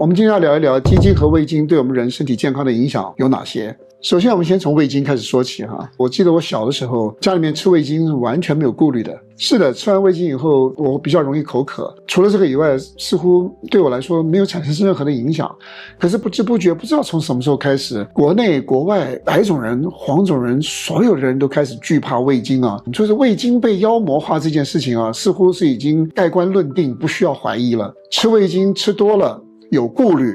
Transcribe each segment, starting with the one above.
我们今天要聊一聊鸡精和味精对我们人身体健康的影响有哪些。首先我们先从味精开始说起哈。我记得我小的时候家里面吃味精是完全没有顾虑的。是的，吃完味精以后我比较容易口渴，除了这个以外似乎对我来说没有产生任何的影响。可是不知不觉不知道从什么时候开始，国内国外白种人黄种人所有的人都开始惧怕味精啊。就是味精被妖魔化这件事情啊，似乎是已经盖棺论定，不需要怀疑了。吃味精吃多了有顾虑，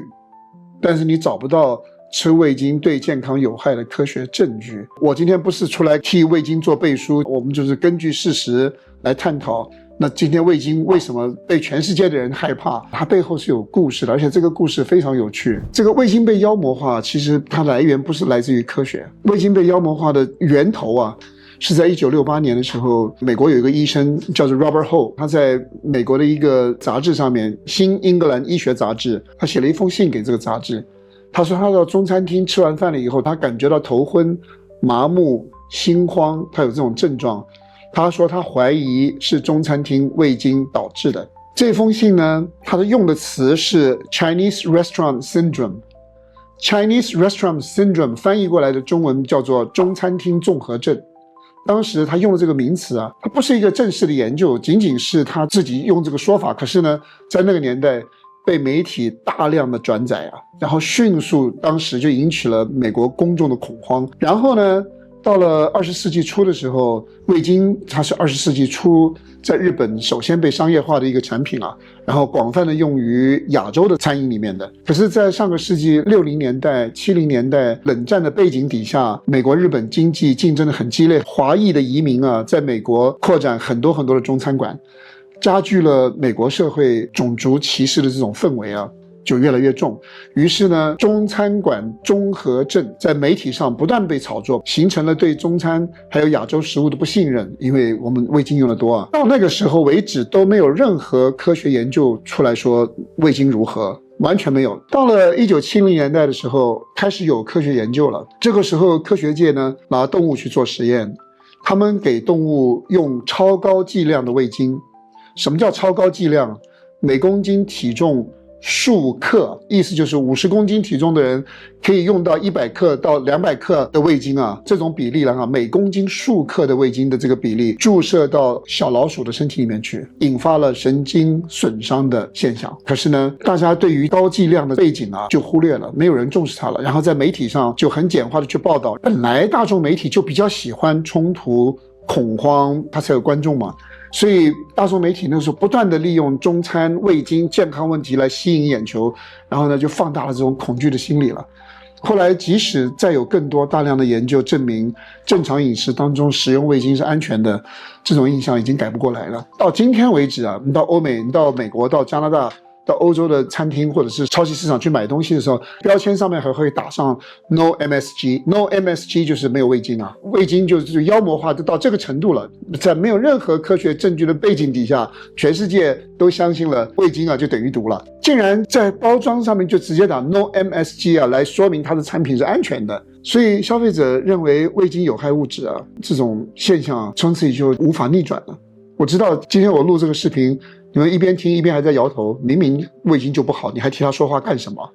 但是你找不到吃味精对健康有害的科学证据。我今天不是出来替味精做背书，我们就是根据事实来探讨。那今天味精为什么被全世界的人害怕？它背后是有故事的，而且这个故事非常有趣。这个味精被妖魔化，其实它来源不是来自于科学。味精被妖魔化的源头啊，是在1968年的时候，美国有一个医生叫做 Robert Hall， 他在美国的一个杂志上面，新英格兰医学杂志，他写了一封信给这个杂志。他说他到中餐厅吃完饭了以后，他感觉到头昏、麻木、心慌，他有这种症状。他说他怀疑是中餐厅味精导致的。这封信呢，他的用的词是 Chinese Restaurant Syndrome。Chinese Restaurant Syndrome 翻译过来的中文叫做中餐厅综合症。当时他用的这个名词啊，它不是一个正式的研究，仅仅是他自己用这个说法。可是呢，在那个年代被媒体大量的转载啊，然后迅速当时就引起了美国公众的恐慌。然后呢，到了20世纪初的时候，味精它是20世纪初在日本首先被商业化的一个产品啊，然后广泛的用于亚洲的餐饮里面的。可是在上个世纪60年代70年代冷战的背景底下，美国日本经济竞争得很激烈，华裔的移民啊在美国扩展很多很多的中餐馆，加剧了美国社会种族歧视的这种氛围啊，就越来越重。于是呢，中餐馆综合症在媒体上不断被炒作，形成了对中餐还有亚洲食物的不信任，因为我们味精用的多啊。到那个时候为止都没有任何科学研究出来说味精如何，完全没有。到了1970年代的时候，开始有科学研究了。这个时候科学界呢拿动物去做实验，他们给动物用超高剂量的味精。什么叫超高剂量？每公斤体重数克，意思就是50公斤体重的人可以用到100克到200克的味精啊，这种比例了啊，每公斤数克的味精的这个比例注射到小老鼠的身体里面去，引发了神经损伤的现象。可是呢，大家对于高剂量的背景啊就忽略了，没有人重视它了，然后在媒体上就很简化的去报道。本来大众媒体就比较喜欢冲突恐慌，它才有观众嘛。所以大众媒体那时候不断的利用中餐味精健康问题来吸引眼球，然后呢就放大了这种恐惧的心理了。后来即使再有更多大量的研究证明正常饮食当中食用味精是安全的，这种印象已经改不过来了。到今天为止啊，你到欧美，你到美国，到加拿大，到欧洲的餐厅或者是超级市场去买东西的时候，标签上面还会打上 No MSG。No MSG 就是没有味精啊，味精就是妖魔化到这个程度了。在没有任何科学证据的背景底下，全世界都相信了味精啊就等于毒了，竟然在包装上面就直接打 No MSG 啊来说明它的产品是安全的。所以消费者认为味精有害物质啊，这种现象啊从此以后无法逆转了。我知道今天我录这个视频，你们一边听一边还在摇头，明明味精就不好，你还替他说话干什么？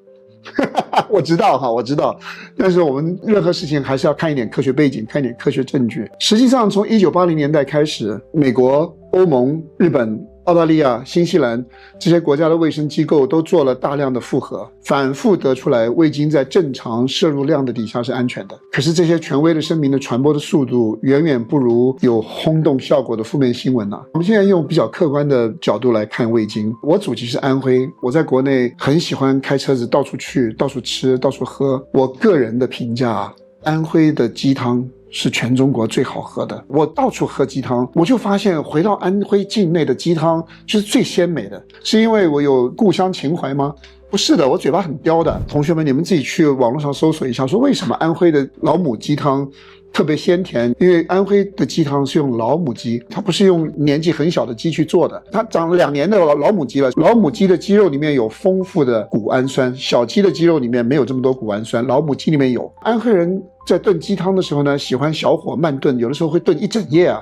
我知道哈，我知道，但是我们任何事情还是要看一点科学背景，看一点科学证据。实际上从1980年代开始，美国、欧盟、日本、澳大利亚、新西兰这些国家的卫生机构都做了大量的复核，反复得出来味精在正常摄入量的底下是安全的。可是这些权威的声明的传播的速度远远不如有轰动效果的负面新闻啊。我们现在用比较客观的角度来看味精。我祖籍是安徽，我在国内很喜欢开车子到处去，到处吃，到处喝。我个人的评价啊，安徽的鸡汤是全中国最好喝的。我到处喝鸡汤，我就发现回到安徽境内的鸡汤就是最鲜美的。是因为我有故乡情怀吗？不是的，我嘴巴很刁的。同学们，你们自己去网络上搜索一下，说为什么安徽的老母鸡汤特别鲜甜？因为安徽的鸡汤是用老母鸡，它不是用年纪很小的鸡去做的，它长了2年的老母鸡了。老母鸡的鸡肉里面有丰富的谷氨酸，小鸡的鸡肉里面没有这么多谷氨酸，老母鸡里面有。安徽人在炖鸡汤的时候呢，喜欢小火慢炖，有的时候会炖一整夜啊。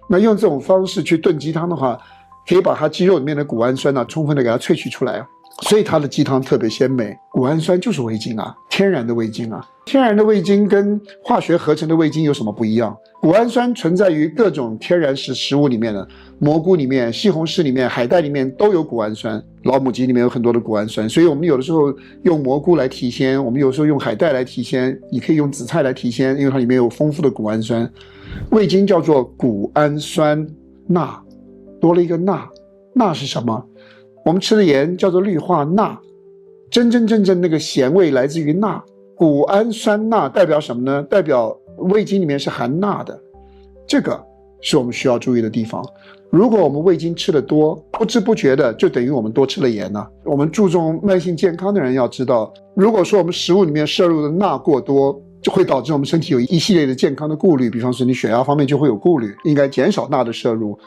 那用这种方式去炖鸡汤的话，可以把它鸡肉里面的谷氨酸充分的给它萃取出来。所以它的鸡汤特别鲜美。谷氨酸就是味精啊，天然的味精啊。天然的味精跟化学合成的味精有什么不一样？谷氨酸存在于各种天然食物里面的，蘑菇里面、西红柿里面、海带里面都有谷氨酸，老母鸡里面有很多的谷氨酸，所以我们有的时候用蘑菇来提鲜，我们有时候用海带来提鲜，你可以用紫菜来提鲜，因为它里面有丰富的谷氨酸。味精叫做谷氨酸钠，多了一个钠，钠是什么？我们吃的盐叫做氯化钠，真正那个咸味来自于钠。谷氨酸钠代表什么呢？代表味精里面是含钠的，这个是我们需要注意的地方。如果我们味精吃得多，不知不觉的就等于我们多吃了盐了。我们注重慢性健康的人要知道，如果说我们食物里面摄入的钠过多，就会导致我们身体有一系列的健康的顾虑，比方说你血压方面就会有顾虑，应该减少钠的摄入。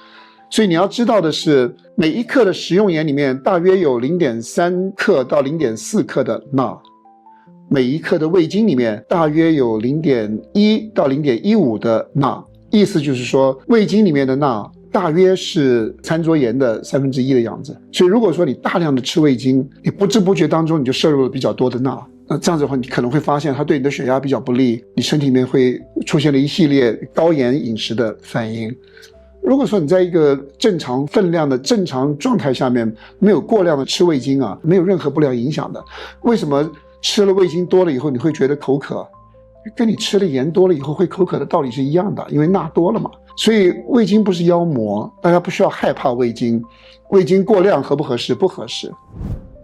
所以你要知道的是，每一克的食用盐里面大约有 0.3 克到 0.4 克的钠，每一克的味精里面大约有 0.1 到 0.15 的钠，意思就是说味精里面的钠大约是餐桌盐的1/3的样子。所以如果说你大量的吃味精，你不知不觉当中你就摄入了比较多的钠，那这样子的话你可能会发现它对你的血压比较不利，你身体里面会出现了一系列高盐饮食的反应。如果说你在一个正常分量的正常状态下面，没有过量的吃味精啊，没有任何不良影响的。为什么吃了味精多了以后你会觉得口渴？跟你吃了盐多了以后会口渴的道理是一样的，因为钠多了嘛。所以味精不是妖魔，大家不需要害怕味精。味精过量合不合适？不合适。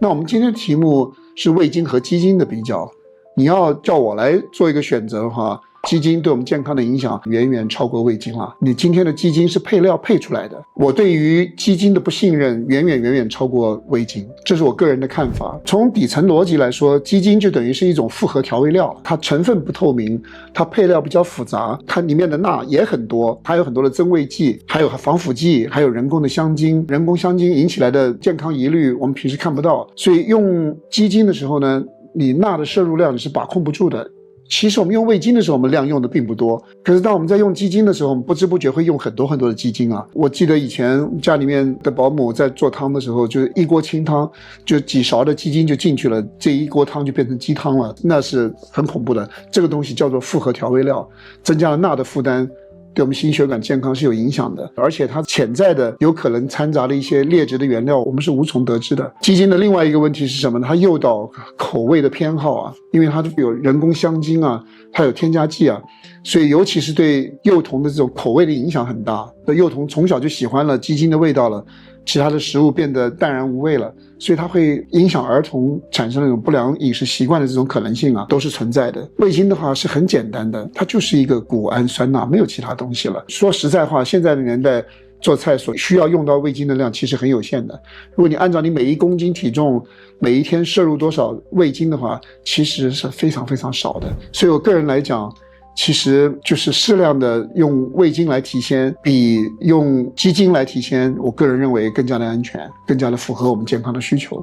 那我们今天的题目是味精和鸡精的比较，你要叫我来做一个选择的话，鸡精对我们健康的影响远远超过味精了。你今天的鸡精是配料配出来的，我对于鸡精的不信任远远超过味精，这是我个人的看法。从底层逻辑来说，鸡精就等于是一种复合调味料，它成分不透明，它配料比较复杂，它里面的钠也很多，还有很多的增味剂，还有防腐剂，还有人工的香精。人工香精引起来的健康疑虑我们平时看不到，所以用鸡精的时候呢，你钠的摄入量你是把控不住的。其实我们用味精的时候，我们量用的并不多，可是当我们在用鸡精的时候，我们不知不觉会用很多的鸡精啊。我记得以前家里面的保姆在做汤的时候，就是一锅清汤，就几勺的鸡精就进去了，这一锅汤就变成鸡汤了，那是很恐怖的。这个东西叫做复合调味料，增加了钠的负担，对我们心血管健康是有影响的，而且它潜在的有可能掺杂了一些劣质的原料，我们是无从得知的。鸡精的另外一个问题是什么呢？它诱导口味的偏好啊，因为它有人工香精啊，它有添加剂啊，所以尤其是对幼童的这种口味的影响很大。幼童从小就喜欢了鸡精的味道了，其他的食物变得淡然无味了，所以它会影响儿童产生那种不良饮食习惯的这种可能性啊，都是存在的。味精的话是很简单的，它就是一个谷氨酸钠，没有其他东西了。说实在话，现在的年代做菜所需要用到味精的量其实很有限的。如果你按照你每1公斤体重每一天摄入多少味精的话，其实是非常少的。所以我个人来讲，其实就是适量的用味精来提鲜，比用鸡精来提鲜，我个人认为更加的安全，更加的符合我们健康的需求。